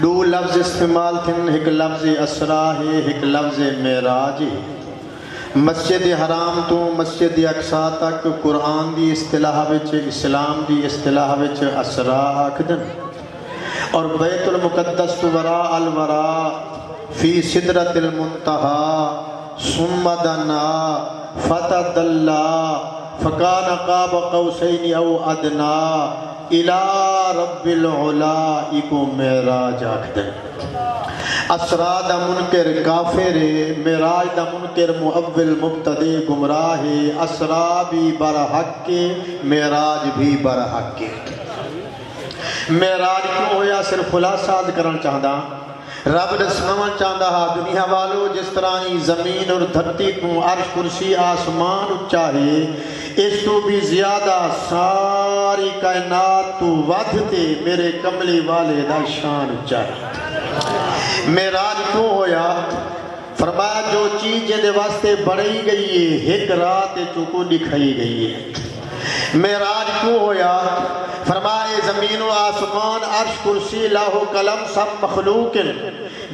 دو لفظ استعمال تھن، ایک لفظ اسرا ہے، ایک لفظ معراج ہے۔ مسجد حرام تو مسجد اقصا تک قرآن دی اصطلاح وچ، اسلام دی اصطلاح وچ اسرا آکھدن، اور بیت المقدس تو وراء الوراء فی سدرۃ المنتہا ثم دنا فتدلی فکان قاب قوسین او ادنا الی رب العلا کو معراج آکھدن۔ اسرا دا منکر کافر ہے، معراج دا منکر مؤول مبتدی گمراہ ہے۔ اسرا بھی برحق کے، معراج بھی برحق کے۔ معراج کیوں ہویا؟ صرف خلاصہ کرنا چاہتا رب نے سنانا چاہتا ہے دنیا والو، جس طرح ہی زمین اور دھرتی کو عرش کرسی آسمان اچا ہے، اس تو بھی زیادہ ساری کائنات تو ودھتے میرے کملی والے دا شان اچا ہے۔ معراج کیوں ہویا؟ فرمایا جو چیز جے واسطے بڑھائی گئی ہے، ایک رات چکو دکھائی گئی ہے۔ معراج کیوں ہویا؟ فرمائے زمین و آسمان عرش کرسی لاہ و قلم سب مخلوق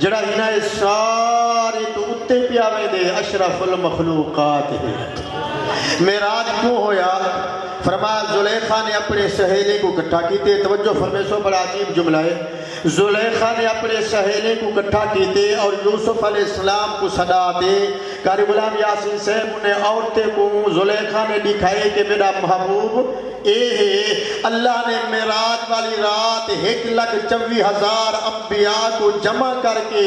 جڑا انہیں سارے تو اتے پیاوے دے اشرف المخلوقات ہے۔ معراج کیوں ہویا؟ فرمایا زلیخا نے اپنے سہیلے کو کٹھا کیتے، توجہ فرمے سو بڑا عجیب جملہ ہے۔ زلیخا نے اپنے سہیلے کو کٹھا کیتے اور یوسف علیہ السلام کو صدا دے۔ قاری غلام یاسین صاحب انہیں عورتیں کو زلیخا نے دکھائے کہ میرا محبوب اے ہے۔ اللہ نے معراج والی رات 1,24,000 انبیاء کو جمع کر کے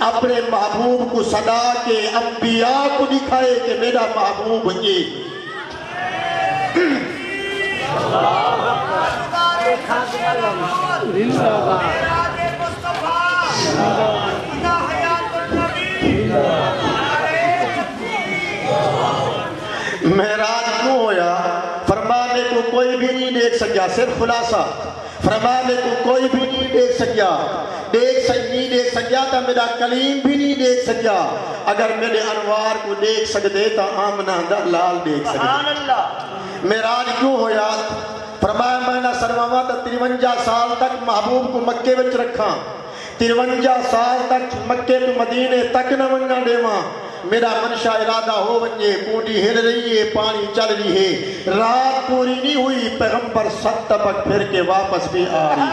اپنے محبوب کو صدا کے انبیاء کو دکھائے کہ میرا محبوب یہ معراج کیوں ہویا؟ فرمانے کو کوئی بھی نہیں دیکھ سکیا، صرف خلاصہ فرمانے کو کوئی بھی نہیں دیکھ سکیا، نہیں دیکھ سکیا تو میرا کلیم بھی نہیں دیکھ سکیا۔ اگر میرے انوار کو دیکھ سکتے تو آمنہ دا لال دیکھ سکتے۔ معراج کیوں ہویا؟ فرمایا میں نے سرماما تا 53 سال تک محبوب کو مکے وچ رکھا، 53 سال تک مکے تو مدینے تک نہ ونجا دیواں، میرا منشا ارادہ ہو ونجے، پونڈی ہل رہی ہے، پانی چل رہی ہے، رات پوری نہیں ہوئی، پیغمبر 7 طبق پھر کے واپس بھی آ رہی۔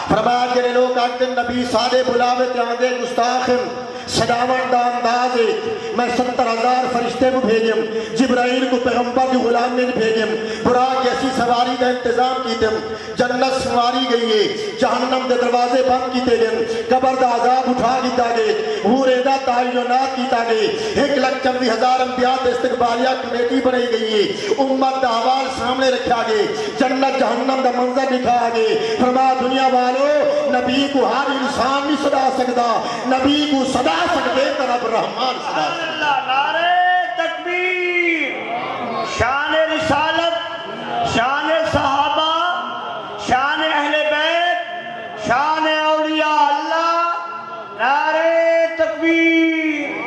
فرمایا کہ لوگ آتے نبی سادے بلاوے تیاندے گستاخن صداوت دا انداز ہے، میں 70,000 فرشتے کو بھیجم، جبرائیل کو پیغمبر کی غلام میں بھیجم، براق ایسی سواری کا انتظام کیتم، جنت سواری گئی ہے، جہنم دے دروازے بند کیتے گئے، قبر دا عذاب اٹھا کیتا گئے، حورے دا تعینات کیتا گئے، 1,24,000 انبیاء دے استقبالیہ کمیٹی بنائی گئی ہے، امت دا حوال سامنے رکھا گئے، جنت جہنم دا منظر دکھا گئے۔ فرمایا دنیا والو نبی کو ہر انسان نہیں صدا سکتا، نبی کو صدا سکتے طرف رحمان صدا سکتا۔ نعرہ تکبیر، شان رسالت، شان صحابہ، شان اہل بیت، شان اولیاء اللہ، نعرہ تکبیر۔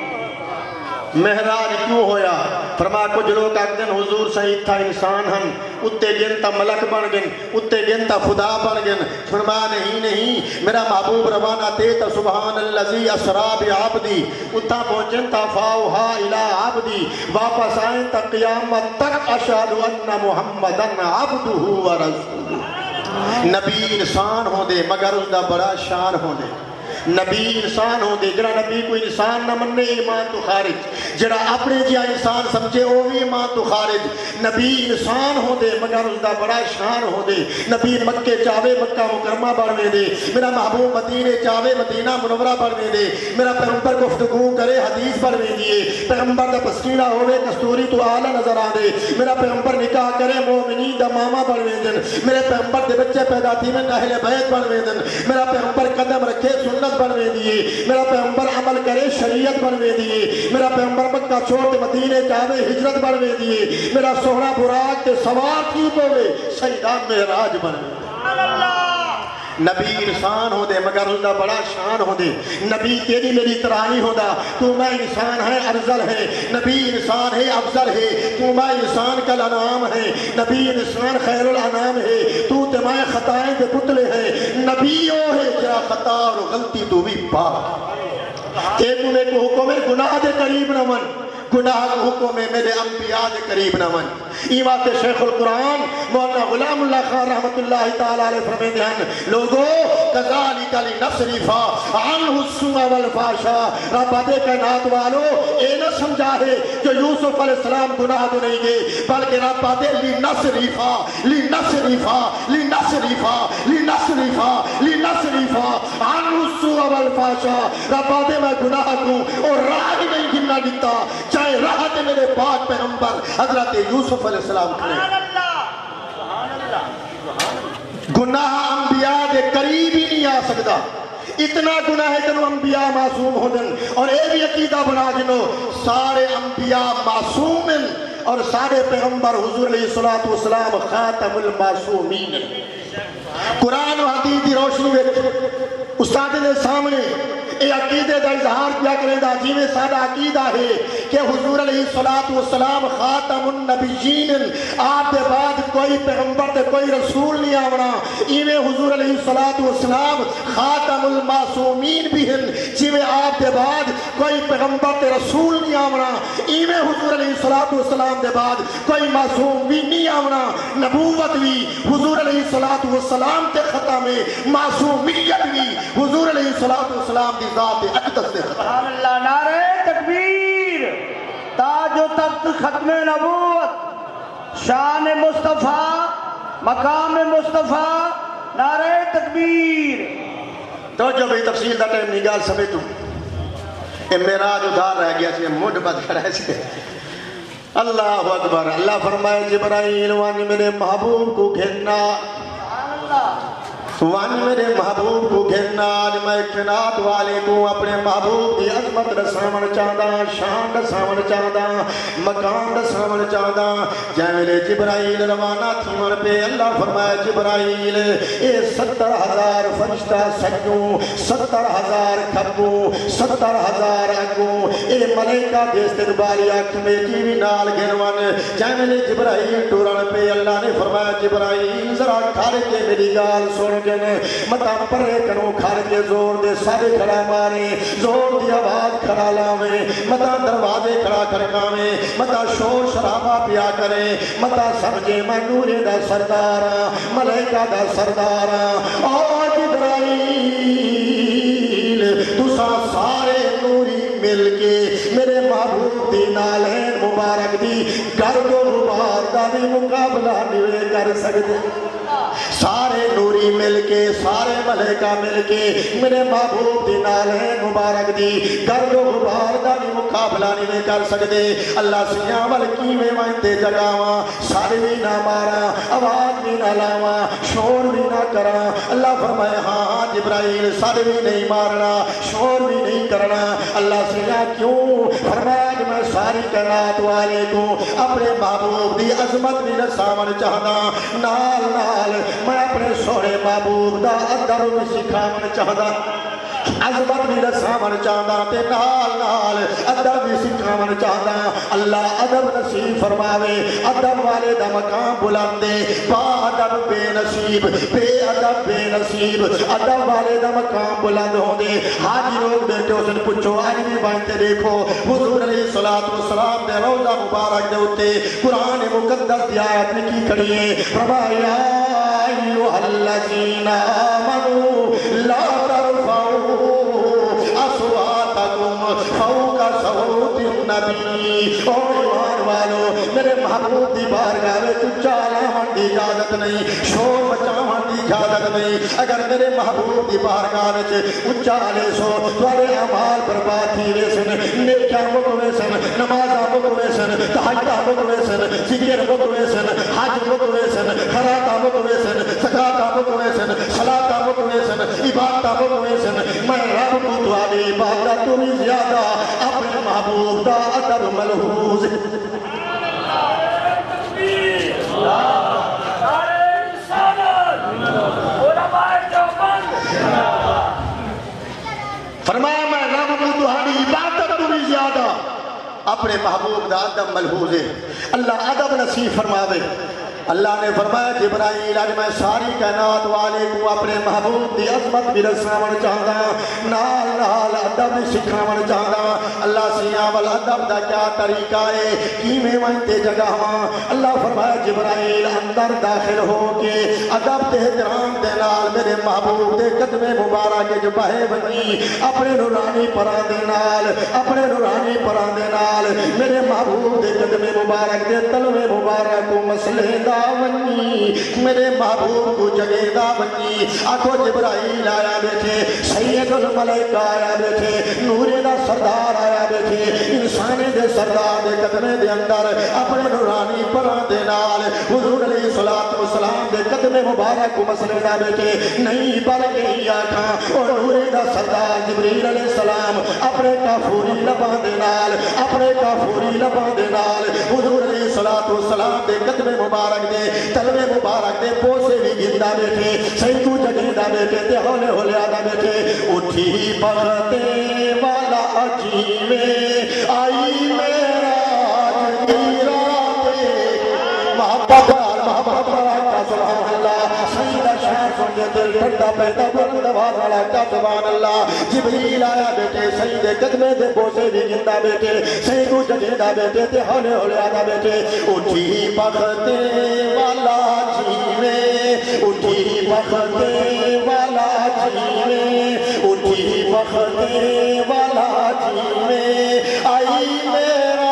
معراج کیوں ہویا؟ فرمایا کچھ لوگ آگدن حضور سعید تھا انسان ہم، اتے گنتا ملک بن گن، اتے گنتا خدا بن گن۔ فرمایا نہیں، میرا محبوب روانہ تیتا سبحان اللذی اسرا بعبدی، اتا پہنچن تا فاوہا الہ عبدی، واپس آئیں تا قیامت تک اشہد ان محمدن عبدہ و رسول۔ نبی انسان ہوں دے مگر اس دا بڑا شان ہوں دے، نبی انسان ہوں دے، جڑا نبی کو انسان نہ مننے ایمان تو خارج، جڑا اپنے جیا انسان سمجھے وہ بھی ایمان تو خارج۔ نبی انسان ہوں دے مگر اس دا بڑا شان ہوں دے، نبی مکے چاہوے مکہ مکرمہ بڑھوے دے، میرا محبوب مدینے چاہوے مدینہ منورہ بڑھوے دے، میرا پیغمبر گفتگو کرے حدیث بڑھوے دیئے، پیغمبر دا پسکینہ ہوئے کستوری تو آلہ نظر آدے، میرا پیغمبر نکاح کرے مومنین دا ماما بڑھوے دن، میرے پیغمبر دے بچے پیدا تھی میں اہل بیت بڑھوے دن، میرا پیغمبر قدم رکھے سنت بنوے دیئے، میرا پیغمبر عمل کرے شریعت بنوے دیئے، میرا پیغمبر مکہ چھوڑ کے مدینے جاوے ہجرت بنوے دیئے، میرا سوہنا براق کے سوار کی ہوئے سیدہ معراج بنوے۔ نبی انسان ہو دے مگر اس دا بڑا شان ہو دے، نبی تیری میری ترانی ہو دا، تو میں انسان ہے افضل ہے، نبی انسان ہے افضل ہے، تو میں انسان کا الانعام ہے، نبی انسان خیر الانعام ہے، تو تمہیں خطائیں دے پتلے ہے، نبی او ہے جا خطا اور غلطی تو بھی پاک تے تمہیں کو حکم ہے گناہ دے قریب نہ من گناہ کو حکم ہے میرے انبیاء دے قریب نہ من ایمان کے شیخ القرآن مولانا غلام اللہ خان رحمت اللہ تعالیٰ علیہ فرمیندے ہیں لوگو کذالک لنصرفا عنہ السوء والفحشاء رب دے کائنات والو اے نہ سمجھا ہے جو یوسف علیہ السلام گناہ تو نہیں گے بلکہ رب دے لنصرفا لنصرفا لنصرفا لنصرفا لنصرفا عنہ السوء والفحشاء رب دے میں گناہ کو اور راہ ہی نہیں گننا دیتا چاہے راہ دے میرے پاک پیغمبر حضرت یوسف علیہ السلام کرے گناہ انبیاء دے قریب ہی نہیں آ سکتا اتنا گناہ ہے جنہوں انبیاء معصوم ہو دن اور اے بھی عقیدہ بنا جنہوں سارے انبیاء معصوم ہیں اور سارے پیغمبر حضور علیہ السلام خاتم المعصومین قرآن و حدیث دی روشنی میں استاد دے سامنے اے عقیدے دا اظہار کیا کریں دا جی میں سادہ عقیدہ ہے کہ حضور علیہ السلام خاتم النبیین آپ دے بعد کوئی پیغمبر دے کوئی رسول نہیں آونا ایویں حضور علیہ السلام خاتم المعصومین بھی ہیں جی میں آپ دے بعد کوئی پیغمبر دے رسول نہیں آونا ایویں حضور علیہ السلام دے بعد کوئی معصوم بھی نہیں آونا نبوت بھی حضور علیہ السلام تے ختم ہے معصومیت بھی حضور علیہ السلام دی ذات اقدس سے ختم سبحان اللہ نعرہ تکبیر تاج و تخت ختم نبوت شان مصطفیٰ مقام مصطفیٰ نعرہ تکبیر تو جو بھی تفصیل دا ٹائم نگال سمیتو اے معراج ادھار رہ گیا سے مڈ بد کھڑا سے اللہ اکبر اللہ فرمائے جبرائیل وانی میرے محبوب کو گھرنا وان میرے محبوب کو گھرنا آج میں کائنات والے کو اپنے محبوب کی عظمت رسامن چاہدا شان رسامن چاہدا مقام رسامن چاہدا جائے میرے جبرائیل روانہ تھی من پہ اللہ فرمائے جبرائیل اے 70,000 فرشتہ سجوں 70,000 کھبوں 70,000 اگوں اے ملائکہ کے استقبالی اکھ میں جیوی نال گھنوان جائے میرے جبرائیل ٹورن پہ اللہ نے فرمایا جبرائیل ذرا کھار کے میری گال سن کے متا پرے کرو کھار کے زور دے سارے کھڑا مارے زور دی آواز کھڑا لاوے متا دروازے کھڑا کھڑکاوے متا شور شرابہ پیا کرے متا سمجھے میں نورے دا سردارا ملائکہ دا سردارا اور جبرائیل تسا سارے نوری مل کے میرے محبوب دی نالین مبارک دی گرد و غبار دا بھی مقابلہ نہیں کر سکتے سارے نوری مل کے سارے ملائکہ مل کے میرے محبوب دی نالین مبارک دی گرد و غبار دا بھی مقابلہ نہیں کر سکتے اللہ سیاں والکی میں وائنتے جگاواں سارے بھی نہ مارا آواز بھی نہ لاواں شور بھی نہ کرا اللہ فرمائے ہاں جبرائیل سارے بھی نہیں مارنا شور بھی نہیں کرنا اللہ سیاں کیوں فرمایا کہ میں ساری کائنات والے کو اپنے محبوب دی عظمت بھی رسامن چاہدا نال نال میں اپنے سونے محبوب دا ادر بھی سکھامن چاہدا عظمت بھی رسامن چاہدا تے نال نال ادب بھی سکھامن چاہدا اللہ ادب نصیب فرماوے ادب والے دا مقام بلندے با ادب بے نصیب بے ادب بے نصیب ادب والے دا مقام بلند ہوں دے حاجی لوگ بیٹھے اسن پچھو آئینی بانتے دیکھو حضور علیہ السلام دے روضہ مبارک دے ہوتے قرآن مقدس دی آیت میں کی کریے فرمایا ایوہ الذین آمنوا لا ترفعوا اصواتکم فوق صوت النبی اور ایمان والو میرے محبوب دی بارگاہ میں چالاوان دی اجازت نہیں شور مچاوان دی اجازت نہیں اگر میرے محبوب دی بارگاہ میں اچالے سو توارے عمال برباد تھی ویسن نیکیاں مکوے سن نمازاں مکوے سن تحجدہ مکوے سن ذکر مکوے سن حج مکوے سن خراطہ مکوے سن زکاة مکوے سن صلاة مکوے سن عبادتہ مکوے سن میں رب کو توالی عبادت تو بھی زیادہ اپنے محبوب دا ادب ملحوظ فرمایا میں رب کو توالی عبادت تو بھی زیادہ اپنے محبوب دا ادب ملحوظ ہے اللہ ادب نصیب فرماوے اللہ نے فرمایا جبرائیل آج میں ساری کائنات والے کو اپنے محبوب دی عظمت بھی رساون چاہدا نال نال ادب سکھاون چاہدا اللہ سیاں والا ادب دا کیا طریقہ ہے کیویں وانتے جگہ ہاں اللہ فرمایا جبرائیل اندر داخل ہو کے ادب تے احترام دے نال میرے محبوب دے قدم مبارک جو بہے بنی اپنے نورانی پراں دے نال اپنے نورانی پراں دے نال میرے محبوب دے قدم مبارک دے تلوے مبارک کو مسلے دا ونی میرے محبوب کو جگہ دا ونی آکھو جبرائیل آیا بیٹھے سید الملائکہ آیا بیٹھے نورے دا سردار آیا بیٹھے انسانے دے سردار دے قدمے دے اندر اپنے نورانی پراں دے نال حضور علیہ السلام دے قدمے مبارک کو مسلے دا بیٹھے نہیں بلکہ ہی آکھاں اور نورے دا سردار جبریل علیہ السلام اپنے کافوری لباں دے نال اپنے کافوری لباں دے نال حضور علیہ السلام دے قدمے مبارک دے تلوے مبارک دے پوسے بھی گندا بیٹھے سیدو جگہ دا بیٹھے تے ہولے ہولے آدھا بیٹھے اٹھی بغتے والا عجیوے آئی میرا جگیرہ دے محبت کا سبحان اللہ سیدہ شہر سنجے دل ٹھنڈا پیدا بلند آواز والا کا سبحان اللہ جبریل آیا بیٹے سیدے قدمے دے بوسے بھی گندا بیٹے سیدو جگہ دا بیٹے تے ہولے ہولے آدھا بیٹے اٹھی بغتے والا جیوے اٹھی بغتے والا جیوے اٹھی بغتے والا جیوے آئی میرا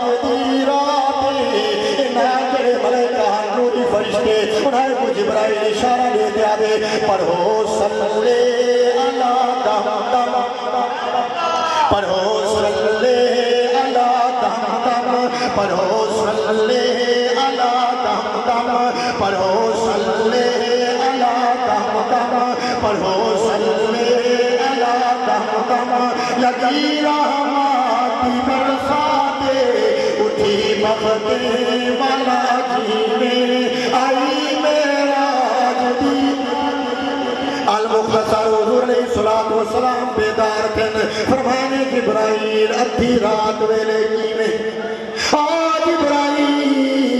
جدی راتے ناچڑے ملکہ نوری فرشتے انہیں کو جبرائیل اشارہ لے دیا دے پڑھو صلی اللہ دم دم پڑھو صلی اللہ دم دم پڑھو صلی اللہ دم دم پڑھو صلی اللہ دم دم پڑھو صلی اللہ دم دم لگی رحماتی برساتے اٹھی بغتے والا جیوے آئی میرا جدی المختصر حضور علیہ السلام بیدار تھن فرمانے جبرائیل ادھی رات ویلے کیویں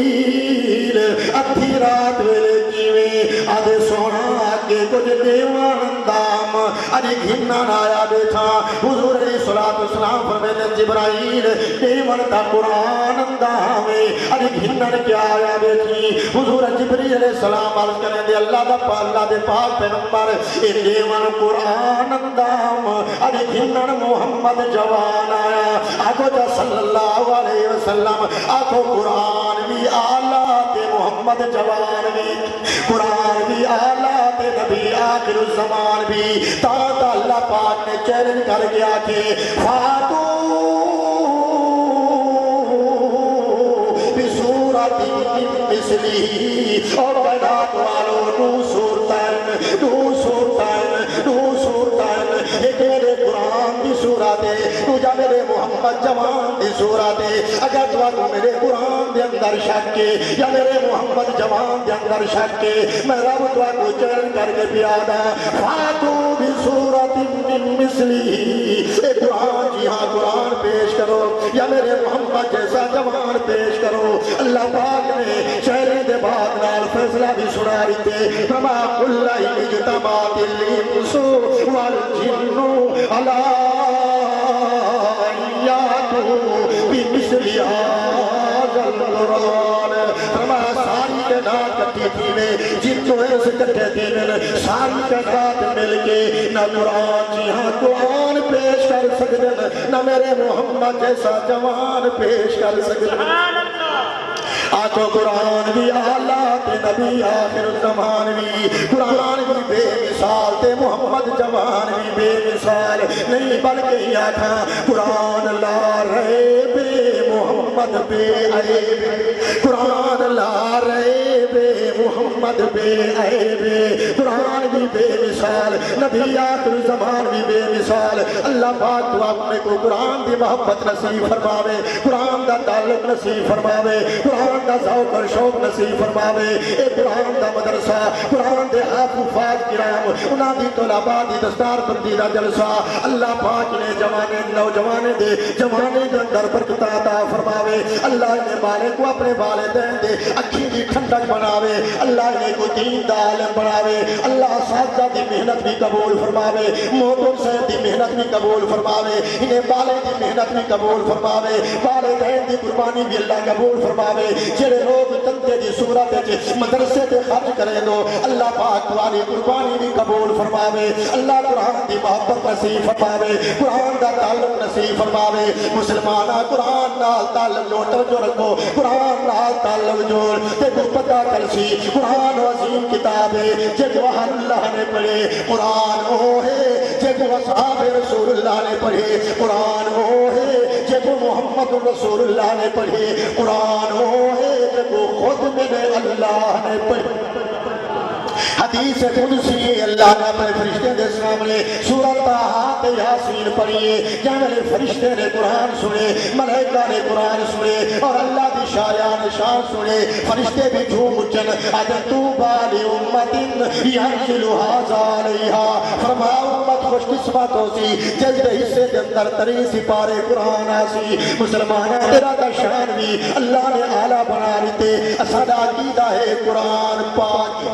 جبرائیل ادھی رات ویلے کیویں آدھے سونا آگے کچھ دیوان اندام ادھی گھنن آیا بیٹھا حضور علیہ السلام فرمانے جبرائیل دیوان دا قرآن اندامے ادھی گھنن کیا آیا بیٹھی حضور جبریل علیہ السلام عرض کریں دے اللہ دے پاک پیغمبر اے دیوان قرآن اندام ادھی گھنن محمد جوان آیا آگو جا صلی اللہ علیہ وسلم آگو قرآن بھی آلہ تے محمد جوان بھی قرآن بھی آلہ تے نبی آخر الزمان بھی تا اللہ پاک نے چیلنج کر گیا کہ فاتو بسورت مثلی اور بیدات والو نو سورتن ایک میرے قرآن دی سورت ہے تو جا میرے محمد جوان دی سورت ہے اگر تو میرے قرآن دے اندر شک کے یا میرے محمد جوان دے اندر شک کے میں رب تو چلن کر کے پیادا فاتو بھی سورت مثلی اے قرآن جی ہاں قرآن پیش کرو یا میرے محمد جیسا جوان پیش کرو اللہ پاک نے شہرے دے بعد نال فیصلہ بھی سنا رہی تھے فما کل اجتماعت الانس والجن علی یاتو بمثل هذا القرآن فرما ساری کائنات کٹھی تھی میں جن کو ایسے کٹھے تھی میں ساری کائنات مل کے نہ قرآن جی ہاں قرآن پیش کر سکتے نہ میرے محمد جیسا جوان پیش کر سکتے آتو قرآن بھی آلہ تے نبی آخر الزمان بھی قرآن بھی بے مثال تے محمد جوان بھی بے مثال نہیں بلکہ ہی آتھا قرآن لا رہے بے محمد بے عیب قرآن لا رہے بے محمد محمد بے عیب قرآن بھی بے مثال نبی آخر زمان بھی بے مثال اللہ پاک تو اپنے کو قرآن دی محبت نصیب فرماوے قرآن دا تعلق نصیب فرماوے قرآن دا ذوق اور شوق نصیب فرماوے اے قرآن دا مدرسہ قرآن دے حافظ کرام انہاں دی طلباء دی دستار بندی دا جلسہ اللہ پاک نے جوانے نوجوانے دے جوانے دے اندر برکت عطا فرماوے اللہ نے بالے کو اپنے والدین دے اکھی دی ٹھنڈک بناوے اللہ نے کو دین دا عالم بناوے اللہ اساتذہ دی محنت بھی قبول فرماوے محترم صاحب دی محنت بھی قبول فرماوے انہیں بالے دی محنت بھی قبول فرماوے والدین دی قربانی بھی اللہ قبول فرماوے جڑے لوگ تندے دی صورت وچ مدرسے تے خرچ کرے دو اللہ پاک والی قربانی بھی قبول فرماوے اللہ قرآن دی محبت نصیب فرماوے قرآن دا تعلق نصیب فرماوے مسلمانہ قرآن نال تعلق جو توجہ رکھو قرآن نال تعلق جوڑ تے کو پتہ کلسی قرآن عظیم کتاب ہے جب وہ اللہ نے پڑھے قرآن وہ ہے جب وہ صحاب رسول اللہ نے پڑھے قرآن وہ ہے جب محمد رسول اللہ نے پڑھے قرآن وہ ہے جب خود میں اللہ نے پڑھے حدیث قدسی اللہ نے اپنے فرشتے دے سامنے سورۃ طٰہٰ یاسین پڑھیے جنگل فرشتے نے قرآن سنے ملائکہ نے قرآن سنے اور اللہ دی شایان شان سنے فرشتے بھی جھوم اچھن طوبیٰ لأمۃ ينزل هذا علیہا فرمایا امت خوش قسمت ہو سی جس دے حصے دے اندر تری سپارے قرآن آسی مسلمانہ تیرا دا شان بھی اللہ نے اعلیٰ بنا لیتے اسادہ عقیدہ ہے قرآن پاک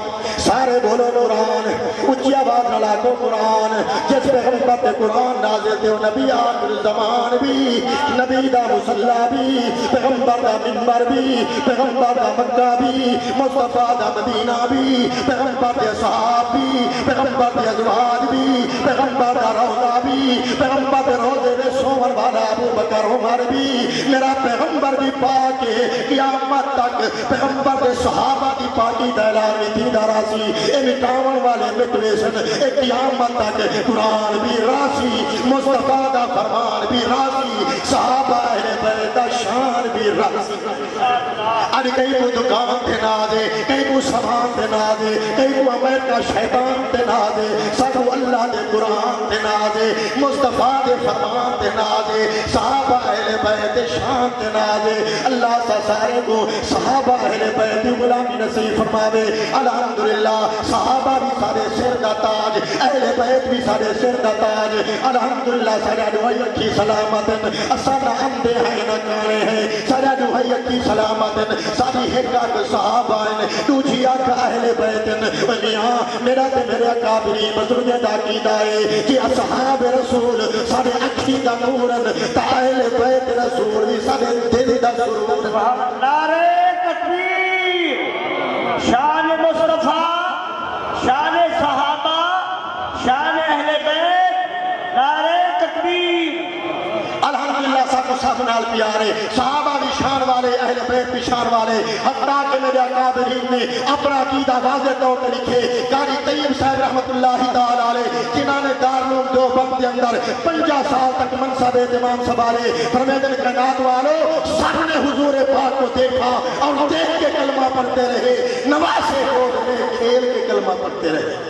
سارے بولو قرآن اچھی آواز نلا کو قرآن جس پیغمبر پہ قرآن نازل تھے نبی آخر زمان بھی نبی دا مصلی بھی پیغمبر دا منبر بھی پیغمبر دا مکہ بھی مصطفیٰ دا مدینہ بھی پیغمبر دے صحاب بھی پیغمبر دے ازواج بھی پیغمبر دا روضہ بھی پیغمبر دے روضے میں سومن والا ابو بکر عمر بھی میرا پیغمبر بھی پاک ہے قیامت تک پیغمبر دے صحابہ دی پاکی دلانی تھی دراسی اے مٹاون والے مٹویشن اے قیامت تک قرآن بھی راسی مصطفیٰ دا فرمان بھی راسی صحابہ اہل بیت دا شان بھی راسی اب کئی کو دکان دے نا دے کئی کو سامان دے نا دے کئی کو امریکہ شیطان دے نا دے سب اللہ دے قرآن دے نا دے مصطفیٰ دے فرمان دے نا دے صحابہ اہل بیت دے شان دے نا دے اللہ سا سارے کو صحابہ اہل بیت غلامی نصیب فرماوے الحمدللہ صحابہ بھی سارے سر کا تاج اہل بیت بھی سارے سر کا تاج الحمدللہ سارے دعائی کی سلامت اسانا اندے ہیں نہ کانے ہیں سارے دعائی کی سلامت ساری حقاق صحابہ ہیں دوجی آکا اہل بیت میاں میرا تے میرے اکابری بزرگ دا کی دائے کہ اصحاب رسول سارے اکھی دا نورن تا اہل بیت رسول بھی سارے دل دا سرور نعرہ تکبیر شان مصطفیٰ شان صحابہ شان اہل بیت نعرہ تکبیر الحمدللہ سب کو سب نال پیارے صحابہ بھی شان والے اہل بیت بھی شان والے حتیٰ کہ میرے اکابرین نے اپنا عقیدہ واضح طور پر لکھے قاری طیب صاحب رحمت اللہ تعالیٰ علیہ جنہوں نے دارالعلوم دیوبند کے اندر 50 سال تک منصب اہتمام سنبھالے فرمیدن کائنات والوں سب نے حضور پاک کو دیکھا اور دیکھ کے کلمہ پڑھتے رہے نواسے روز میں کھیل کے کلمہ پڑھتے رہے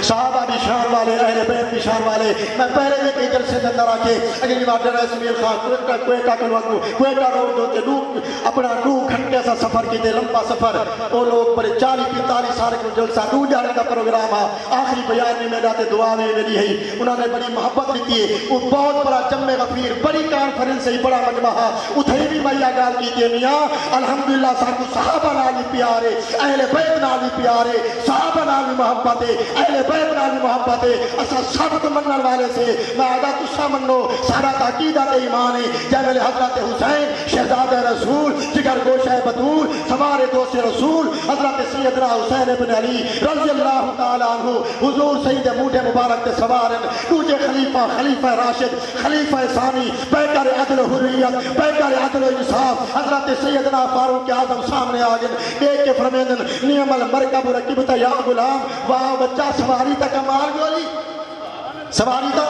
صحابہ بھی شان والے اہل بیت بھی شان والے میں پہلے ایک جلسے کے اندر آکے اگلی بار جنرل اسمیل خان کوئٹہ کلوانگو کوئٹہ روڈ ہوتے لوگ اپنا 2 گھنٹے سا سفر کی دے لمبا سفر وہ لوگ بڑے 40-45 سال کو جلسہ 2 جانے کا پروگرام آخری بیان میں میرا تے دعا میں ملی ہے انہوں نے بڑی محبت لیتی ہے وہ بہت بڑا جمع غفیر بڑی کانفرنس ہے بڑا مجمع اتھائی بھی میں یہ گال کی دے میاں الحمدللہ سانکو صحابہ نالی پیارے اہل بیت نالی پیارے صحابہ نالی محبت اہل بیت نالی محبت اسا سب منن والے سے میں آدھا تسا منو سارا تاقیدہ ایمان ہے جیمل حضرت حسین شہزادہ رسول جگر گوشہ بطول سوارے دوست رسول حضرت سیدنا حسین ابن علی رضی اللہ تعالیٰ عنہ حضور سید موڈے مبارک کے سوارن دوجہ خلیفہ راشد خلیفہ ثانی پیکر عدل و حریت پیکر عدل و انصاف حضرت سیدنا فاروق اعظم سامنے آگن دیکھ کے فرمیدن نعم المرکب رکبت یا غلام واہ بچہ سواری تک مار گولی سواری تو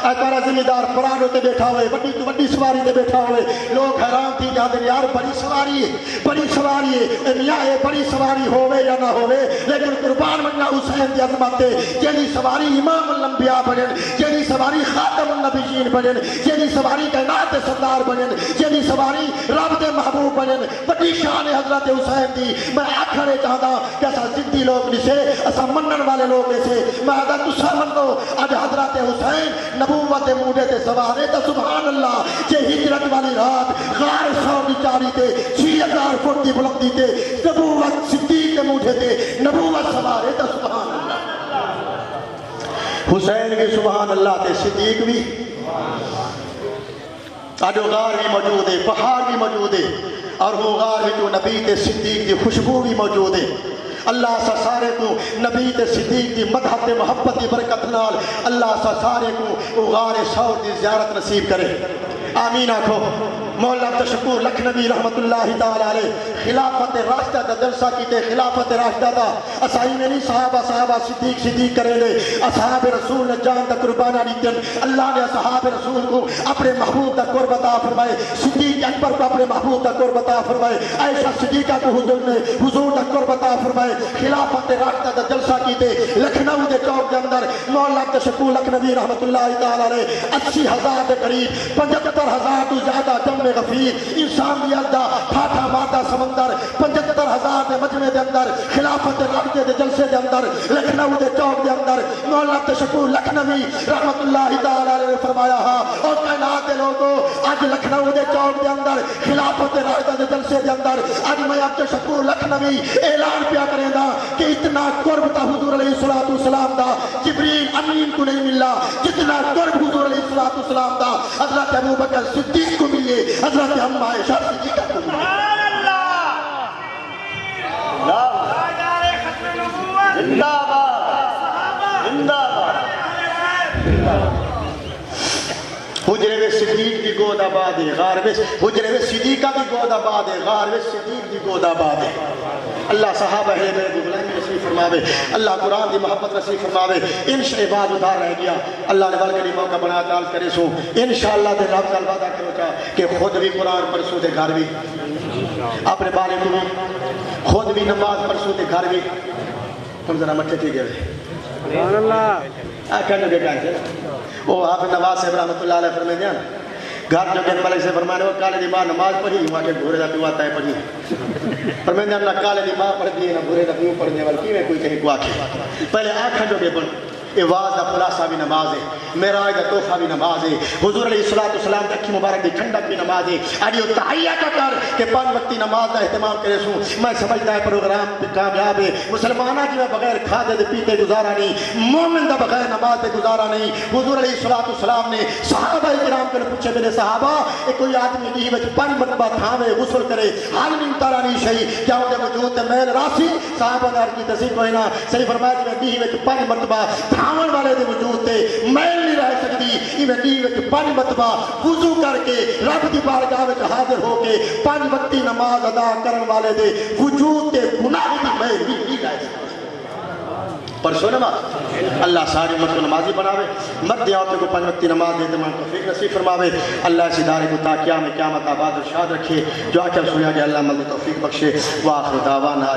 ایتارا ذمہ دار پرانوں تے بیٹھا ہوئے بڑی تو بڑی سواری تے بیٹھا ہوئے لوگ حیران تھی جاتے یار بڑی سواری ہے اے میاں اے بڑی سواری ہوئے یا نہ ہوئے لیکن قربان مننا حسین دی عظمت تے جیڑی سواری امام الانبیاء بنن جیڑی سواری خاتم النبیین بنن جیڑی سواری کائنات دے سردار بنن جیڑی سواری رب دے محبوب بنن بڑی شان حضرت حسین دی میں آکھنے چاہتا کہ اسا ضدی لوگ نہیں سے اسا منن والے لوگ نہیں سے میں ادا تسا منو اج حضرت حسین نبوت موڈے تے سوارے تے سبحان اللہ جے ہجرت والی رات غار سور دی چاری تے 6000 فٹ دی بلندی تے نبوت صدیق دے موڈے تے نبوت سوارے تے سبحان اللہ حسین بھی سبحان اللہ تے صدیق بھی آج غار بھی موجود ہے پہاڑ بھی موجود ہے اور وہ غار بھی جو نبی تے صدیق دی خوشبو بھی موجود ہے اللہ سا سارے کو نبی تے صدیق دی مدحت محبت دی برکت نال اللہ سا سارے کو غار ثور دی زیارت نصیب کرے آمین آکھو مولا تشکور لکھنوی رحمت اللہ تعالی علیہ خلافت راشدہ دا جلسہ کیتے خلافت راشدہ دا اسائی میں نہیں صحابہ صدیق کرے لے اصحاب رسول نے جان دا قربانہ دیتن اللہ نے اصحاب رسول کو اپنے محبوب دا قرب عطا فرمائے صدیق اکبر کو اپنے محبوب دا قرب عطا فرمائے عائشہ صدیقہ کو حضور دا قرب عطا فرمائے خلافت راشدہ دا جلسہ کیتے لکھنؤ دے چوک دے اندر مولا تشکور لکھنوی رحمت اللہ تعالی علیہ 80,000 دے قریب 75,000 تو زیادہ جمع غفیر انسان بھی اندہ پھاٹا مادہ سمندر 75,000 دے مجمع دے اندر خلافت راشدہ دے جلسے دے اندر لکھنؤ دے چوک دے اندر مولا تشکور لکھنوی رحمت اللہ تعالی علیہ نے فرمایا اور کائنات دے لوگوں آج لکھنؤ دے چوک دے اندر خلافت راشدہ دے جلسے دے اندر آج میں آپ تشکور لکھنوی اعلان پیا کریں دا کہ اتنا قرب تا حضور علیہ السلام دا جبریل امین کو نہیں ملا جتنا قرب حضور علیہ السلام دا حضرت ابو بکر صدیق کو ملیے حضرت ہم عائشہ صدیقہ کو ملیے زندہ باد حجرے میں صدیق دی گود آباد ہے غار میں حجرے میں صدیقہ دی گود آباد ہے غار میں صدیق دی گود آباد ہے اللہ صحابہ ہے میرے غلامی نصیب فرماوے اللہ قرآن دی محبت نصیب فرماوے انشاء بعد ادھار رہ گیا اللہ نے والکلی موقع بنا دال کرے سو انشاءاللہ دے رب کا وعدہ کرو چاہ کہ خود بھی قرآن پرسو دے گھر بھی اپنے بارے کو بھی خود بھی نماز پرسو دے گھر بھی ہم ذرا مٹھے تھی گئے سبحان اللہ کہنے کے کہاں سے وہ آپ نواز صاحب رحمت اللہ علیہ فرمائے جان گھر جو گھر ملک سے فرمانے وہ کالے دی ماں نماز پڑھی وہاں کے گھورے دا پیوا تائے پڑھی فرمائے جان نہ کالے دی ماں پڑھ دیئے نہ گھورے دا پیو پڑھنے والی میں کوئی کہیں کو آکھے پہلے آنکھا جو گے بن اواز دا خلاصہ بھی نماز ہے معراج دا تحفہ بھی نماز ہے حضور علیہ السلام کی اکھی مبارک دی ٹھنڈک بھی نماز ہے آڈیو تحیہ کا کر کہ 5 وقتی نماز دا اہتمام کرے سوں میں سمجھتا ہے پروگرام کامیاب ہے مسلمانہ کی میں بغیر کھادے دے پیتے گزارا نہیں مومن دا بغیر نماز دے گزارا نہیں حضور علیہ السلام نے صحابہ کرام کو پوچھے میرے صحابہ ایک کوئی آدمی دی وچ 5 مرتبہ تھاوے غسل کرے حال نہیں اتارا نہیں شہی کیا ہوں دے وجود تے میل راسی صحابہ دار کی تصدیق ہوئی نا صحیح فرمایا کہ دی وچ 5 مرتبہ تھاون والے دے وجود تے میل نہیں رہ سکتی ایویں دی وچ 5 مرتبہ وضو کر کے رب دی بارگاہ وچ حاضر ہو کے 5 وقتی نماز ادا کرن والے دے وجود تے گناہ دی میل بھی نہیں رہ سکتی پرسو نماز اللہ ساری امت کو نمازی بناوے مرد عورتوں کو 5 وقتی نماز دے تمام توفیق نصیب فرماوے اللہ اس ادارے کو تا قیامت آباد و شاد رکھے جو آخر سنیا گیا اللہ مل توفیق بخشے وآخر دعوانا